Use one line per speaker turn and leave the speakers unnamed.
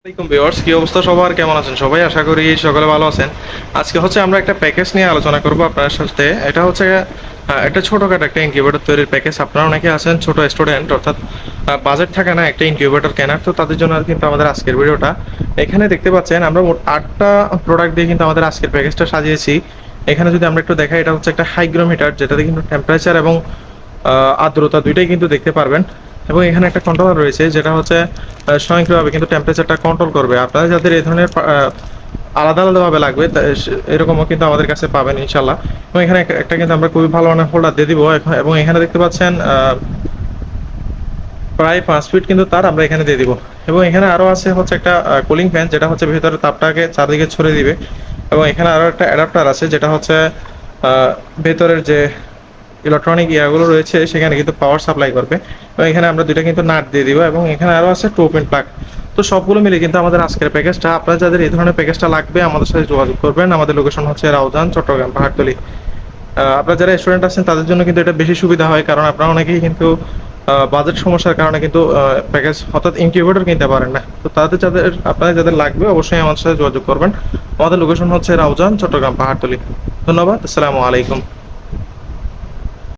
আসসালামাইকুম ভিউয়ার্স, কি অবস্থা সবার? কেমন আছেন সবাই? আশা করি সকলে ভালো আছেন। আজকে হচ্ছে আমরা একটা প্যাকেজ নিয়ে আলোচনা করব আপনার সাথে। এটা হচ্ছে একটা ছোটখাটো একটা ইনকিউবেটর তৈরির প্যাকেজ। আপনারা অনেকে আছেন ছোট স্টুডেন্ট, অর্থাৎ বাজেট থাকে না একটা ইনকিউবেটর কেনার, তো তাদের জন্য কিন্তু আমাদের আজকের ভিডিওটা। এখানে দেখতে পাচ্ছেন আমরা মোট 8টা প্রোডাক্ট দিয়ে কিন্তু আমাদের আজকের প্যাকেজটা সাজিয়েছি। এখানে যদি আমরা একটু দেখাই, এটা হচ্ছে একটা হাইগ্রোমিটার, যেটাতে কিন্তু টেম্পারেচার এবং আর্দ্রতা দুইটাই কিন্তু দেখতে পারবেন। এবং এখানে একটা কন্ট্রোলার রয়েছে, যেটা হচ্ছে স্বয়ংক্রিয়ভাবে কিন্তু টেম্পারেচারটা কন্ট্রোল করবে। আপনারা যাদের এই ধরনের আলাদা আলাদাভাবে লাগবে এরকমও কিন্তু আমাদের কাছে পাবেন ইনশাল্লাহ। এবং এখানে একটা কিন্তু আমরা খুবই ভালো মানের হোল্ডার দিয়ে দিব এবং এখানে দেখতে পাচ্ছেন প্রায় 5 ফিট কিন্তু তার আমরা এখানে দিয়ে দিব। এবং এখানে আরও আছে হচ্ছে একটা কুলিং ফ্যান, যেটা হচ্ছে ভেতরের তাপটাকে চারদিকে ছড়িয়ে দিবে। এবং এখানে আরও একটা অ্যাডাপ্টার আছে, যেটা হচ্ছে ভেতরের যে ইলেকট্রনিক ইয়াগুলো রয়েছে সেখানে কিন্তু পাওয়ার সাপ্লাই করবে। এবং এখানে আমরা দুইটা কিন্তু নাট দিয়ে দিব, এবং এখানে আরও আছে 2 পিন প্লাগ। তো সবগুলো মিলে কিন্তু আমাদের আজকের প্যাকেজটা। আপনারা যাদের এই ধরনের প্যাকেজটা লাগবে আমাদের সাথে যোগাযোগ করবেন। আমাদের লোকেশন হচ্ছে রাউজান, চট্টগ্রাম, পাহাড়তলী। আপনারা যারা স্টুডেন্ট আছেন তাদের জন্য কিন্তু এটা বেশি সুবিধা হয়, কারণ আপনারা অনেকেই কিন্তু বাজেট সমস্যার কারণে কিন্তু প্যাকেজ অর্থাৎ ইনকিউবেটর কিনতে পারেন না। তো আপনাদের যাদের লাগবে অবশ্যই আমাদের সাথে যোগাযোগ করবেন। আমাদের লোকেশন হচ্ছে রাউজান, চট্টগ্রাম, পাহাড়তলী। ধন্যবাদ। আসসালামু আলাইকুম।